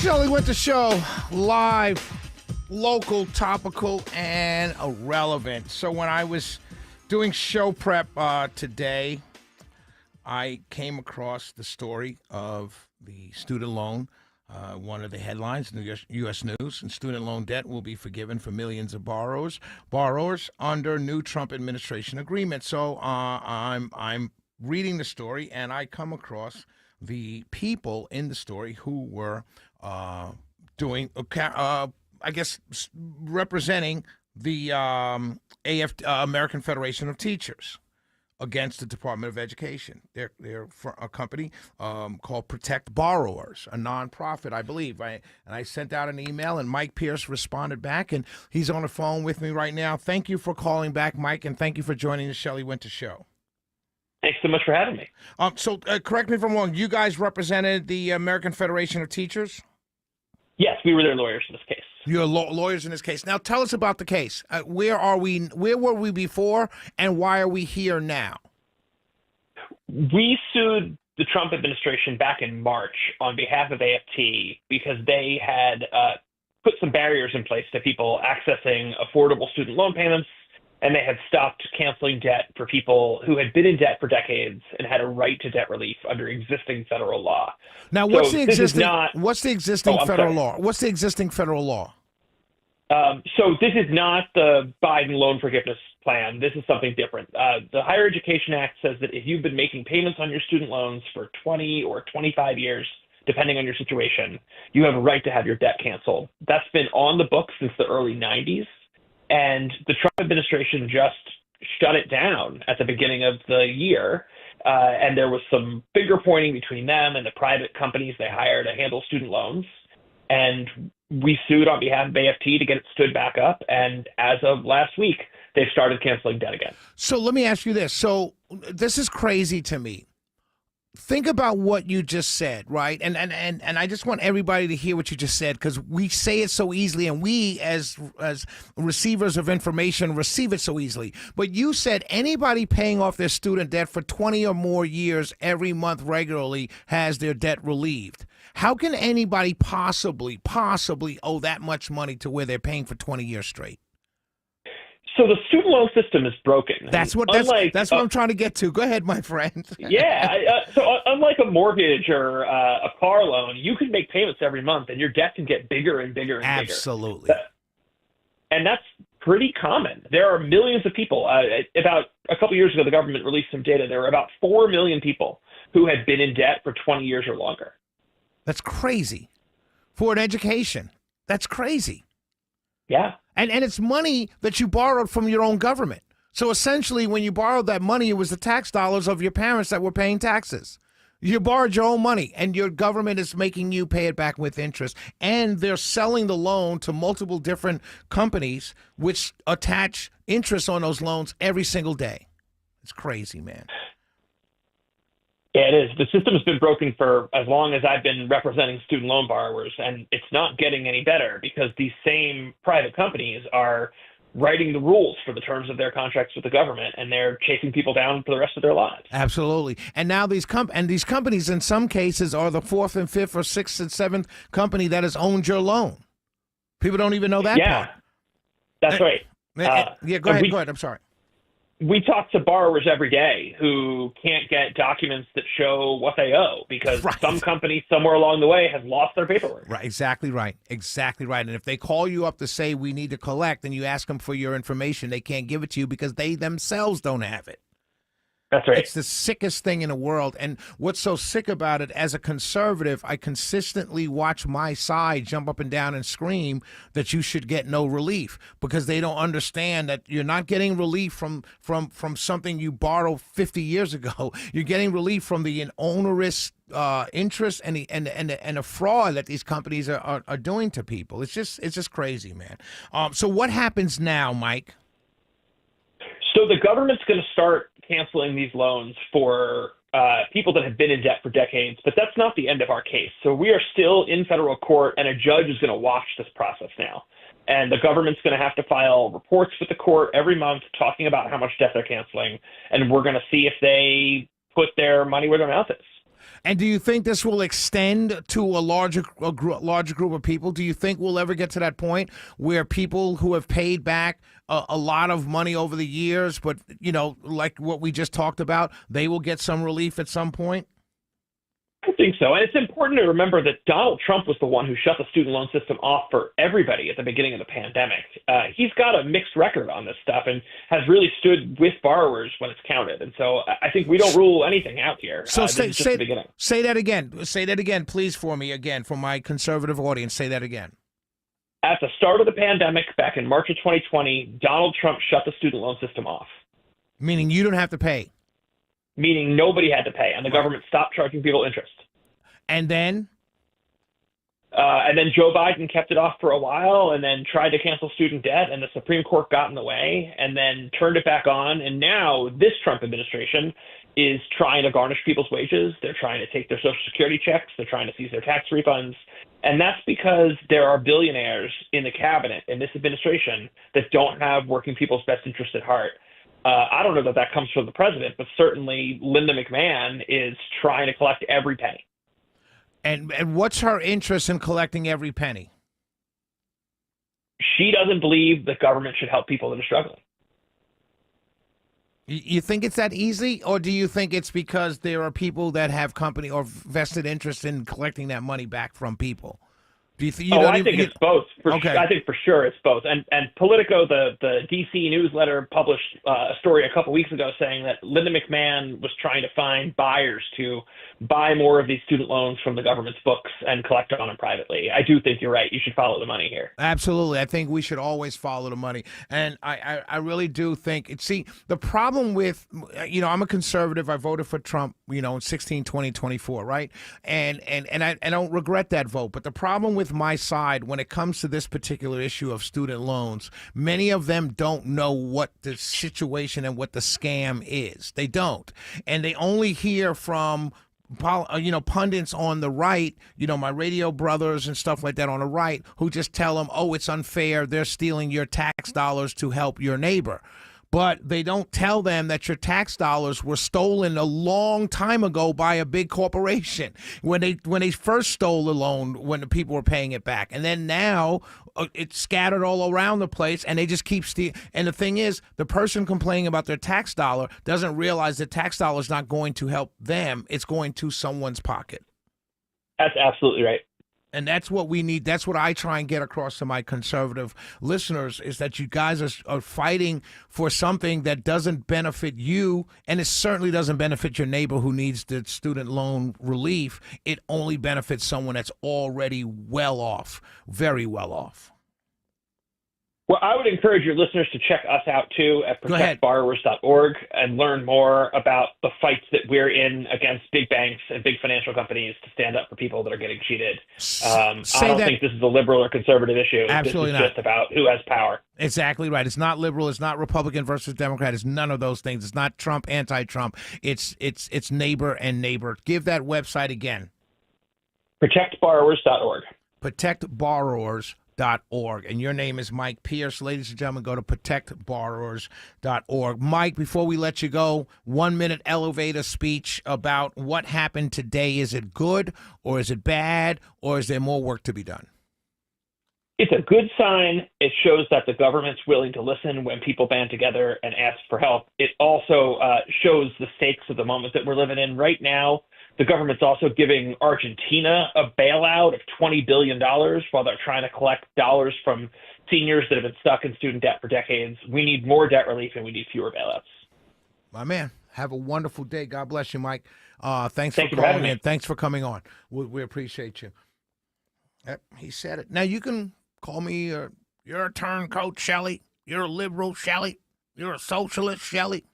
Shelley Winter Show, live, local, topical, and irrelevant. So when I was doing show prep today, I came across the story of the student loan. One of the headlines in the U.S. News: and student loan debt will be forgiven for millions of borrowers under new Trump administration agreement. So I'm reading the story, and I come across the people in the story who were doing, I guess, representing the American Federation of Teachers against the Department of Education. They're a company called Protect Borrowers, a nonprofit, I believe. And I sent out an email, and Mike Pierce responded back, and he's on the phone with me right now. Thank you for calling back, Mike, and thank you for joining the Shelley Winter Show. Thanks so much for having me. So correct me if I'm wrong, you guys represented the American Federation of Teachers? Yes, we were their lawyers in this case. You're lawyers in this case. Now tell us about the case. Where were we before, and why are we here now? We sued the Trump administration back in March on behalf of AFT because they had put some barriers in place to people accessing affordable student loan payments, and they had stopped canceling debt for people who had been in debt for decades and had a right to debt relief under existing federal law. Now, what's the existing federal law? What's the existing federal law? So this is not the Biden loan forgiveness plan. This is something different. The Higher Education Act says that if you've been making payments on your student loans for 20 or 25 years, depending on your situation, you have a right to have your debt canceled. That's been on the books since the early 90s. And the Trump administration just shut it down at the beginning of the year. And there was some finger pointing between them and the private companies they hire to handle student loans. And we sued on behalf of AFT to get it stood back up. And as of last week, they've started canceling debt again. So let me ask you this. So this is crazy to me. Think about what you just said, right? And I just want everybody to hear what you just said, because we say it so easily, and we as receivers of information receive it so easily. But you said anybody paying off their student debt for 20 or more years every month regularly has their debt relieved. How can anybody possibly owe that much money to where they're paying for 20 years straight? So the student loan system is broken. That's what I'm trying to get to. Go ahead, my friend. So unlike a mortgage or a car loan, you can make payments every month, and your debt can get bigger and bigger and bigger. Absolutely. And that's pretty common. There are millions of people. About a couple years ago, the government released some data. There were about 4 million people who had been in debt for 20 years or longer. That's crazy. For an education. That's crazy. Yeah. And it's money that you borrowed from your own government. So essentially, when you borrowed that money, it was the tax dollars of your parents that were paying taxes. You borrowed your own money, and your government is making you pay it back with interest. And they're selling the loan to multiple different companies, which attach interest on those loans every single day. It's crazy, man. Yeah, it is. The system has been broken for as long as I've been representing student loan borrowers, and it's not getting any better because these same private companies are writing the rules for the terms of their contracts with the government, and they're chasing people down for the rest of their lives. Absolutely. And now these companies in some cases are the fourth and fifth or sixth and seventh company that has owned your loan. People don't even know that part. That's right. Go ahead. I'm sorry. We talk to borrowers every day who can't get documents that show what they owe because some company somewhere along the way has lost their paperwork. Right, exactly right. And if they call you up to say we need to collect and you ask them for your information, they can't give it to you because they themselves don't have it. That's right. It's the sickest thing in the world. And what's so sick about it, as a conservative, I consistently watch my side jump up and down and scream that you should get no relief because they don't understand that you're not getting relief from something you borrowed 50 years ago. You're getting relief from the onerous interest and the fraud that these companies are doing to people. It's just crazy, man. So what happens now, Mike? So the government's going to start canceling these loans for people that have been in debt for decades, but that's not the end of our case. So we are still in federal court, and a judge is going to watch this process now. And the government's going to have to file reports with the court every month talking about how much debt they're canceling, and we're going to see if they put their money where their mouth is. And do you think this will extend to a larger group of people? Do you think we'll ever get to that point where people who have paid back a lot of money over the years, but, like what we just talked about, they will get some relief at some point? I think so. And it's important to remember that Donald Trump was the one who shut the student loan system off for everybody at the beginning of the pandemic. He's got a mixed record on this stuff and has really stood with borrowers when it's counted. And so I think we don't rule anything out here. So say that again. Say that again, please, for me, again, for my conservative audience. Say that again. At the start of the pandemic, back in March of 2020, Donald Trump shut the student loan system off. Meaning you don't have to pay. Meaning nobody had to pay, and the government stopped charging people interest. And then? And then Joe Biden kept it off for a while and then tried to cancel student debt, and the Supreme Court got in the way and then turned it back on. And now this Trump administration is trying to garnish people's wages. They're trying to take their Social Security checks. They're trying to seize their tax refunds. And that's because there are billionaires in the cabinet in this administration that don't have working people's best interests at heart. I don't know that that comes from the president, but certainly Linda McMahon is trying to collect every penny. And what's her interest in collecting every penny? She doesn't believe the government should help people that are struggling. You think it's that easy, or do you think it's because there are people that have company or vested interest in collecting that money back from people? Do you think? I think it's both. Okay. I think for sure it's both. And Politico, the DC newsletter, published a story a couple weeks ago saying that Linda McMahon was trying to find buyers to buy more of these student loans from the government's books and collect on them privately. I do think you're right. You should follow the money here. Absolutely. I think we should always follow the money. And I really do think the problem with, I'm a conservative. I voted for Trump, in 16, 20, 24, right? And I don't regret that vote. But the problem with my side when it comes to this particular issue of student loans, many of them don't know what the situation and what the scam is. They don't. And they only hear from pundits on the right, my radio brothers and stuff like that on the right, who just tell them, oh, it's unfair. They're stealing your tax dollars to help your neighbor. But they don't tell them that your tax dollars were stolen a long time ago by a big corporation when they first stole the loan, when the people were paying it back. And then now it's scattered all around the place and they just keep stealing. And the thing is, the person complaining about their tax dollar doesn't realize the tax dollar is not going to help them. It's going to someone's pocket. That's absolutely right. And that's what we need. That's what I try and get across to my conservative listeners, is that you guys are fighting for something that doesn't benefit you, and it certainly doesn't benefit your neighbor who needs the student loan relief. It only benefits someone that's already well off, very well off. Well, I would encourage your listeners to check us out, too, at protectborrowers.org and learn more about the fights that we're in against big banks and big financial companies to stand up for people that are getting cheated. I don't think this is a liberal or conservative issue. Absolutely this is just about who has power. Exactly right. It's not liberal. It's not Republican versus Democrat. It's none of those things. It's not Trump, anti-Trump. It's neighbor and neighbor. Give that website again. Protectborrowers.org. Protectborrowers.org. And your name is Mike Pierce. Ladies and gentlemen, go to protectborrowers.org. Mike, before we let you go, 1 minute elevator speech about what happened today. Is it good or is it bad or is there more work to be done? It's a good sign. It shows that the government's willing to listen when people band together and ask for help. It also shows the stakes of the moment that we're living in right now. The government's also giving Argentina a bailout of $20 billion while they're trying to collect dollars from seniors that have been stuck in student debt for decades. We need more debt relief and we need fewer bailouts. My man, have a wonderful day. God bless you, Mike. Thanks for calling in. Thanks for coming on. We appreciate you. Yep, he said it. Now you can call me, you're a turncoat, Shelley. You're a liberal, Shelley. You're a socialist, Shelley.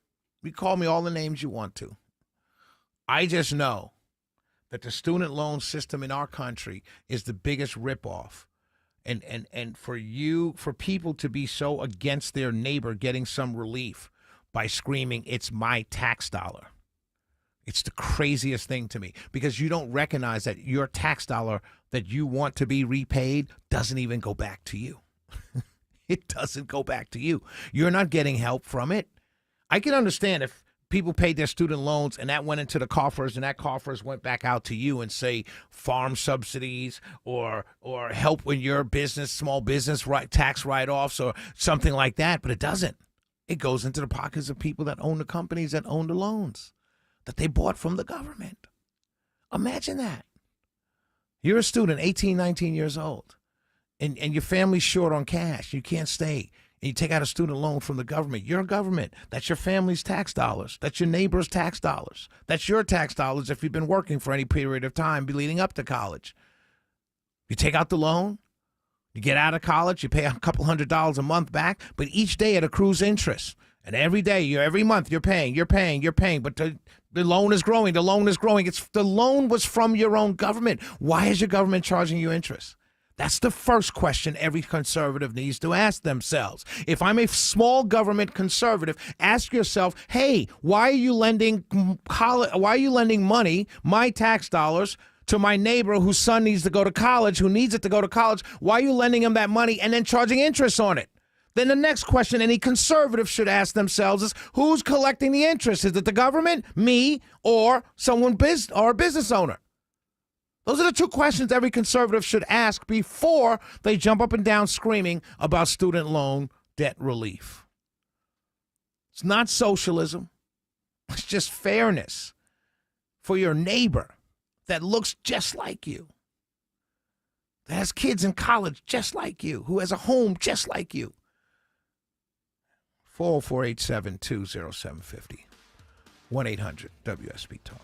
You call me all the names you want to. I just know that the student loan system in our country is the biggest ripoff. And for people to be so against their neighbor getting some relief by screaming, it's my tax dollar. It's the craziest thing to me, because you don't recognize that your tax dollar that you want to be repaid doesn't even go back to you. It doesn't go back to you. You're not getting help from it. I can understand if people paid their student loans, and that went into the coffers, and that coffers went back out to you and say farm subsidies or help with your business, small business tax write-offs or something like that. But it doesn't. It goes into the pockets of people that own the companies that own the loans that they bought from the government. Imagine that. You're a student, 18, 19 years old, and your family's short on cash. You can't stay. And you take out a student loan from the government. You're a government. That's your family's tax dollars. That's your neighbor's tax dollars. That's your tax dollars if you've been working for any period of time leading up to college. You take out the loan. You get out of college. You pay a couple $100s a month back. But each day it accrues interest. And every month you're paying. But the loan is growing. The loan is growing. The loan was from your own government. Why is your government charging you interest? That's the first question every conservative needs to ask themselves. If I'm a small government conservative, ask yourself, hey, why are you lending money, my tax dollars, to my neighbor whose son needs to go to college, who needs it to go to college? Why are you lending him that money and then charging interest on it? Then the next question any conservative should ask themselves is, who's collecting the interest? Is it the government, me, or or a business owner? Those are the two questions every conservative should ask before they jump up and down screaming about student loan debt relief. It's not socialism. It's just fairness for your neighbor that looks just like you, that has kids in college just like you, who has a home just like you. 404-872-0750. 1-800-WSB Talk.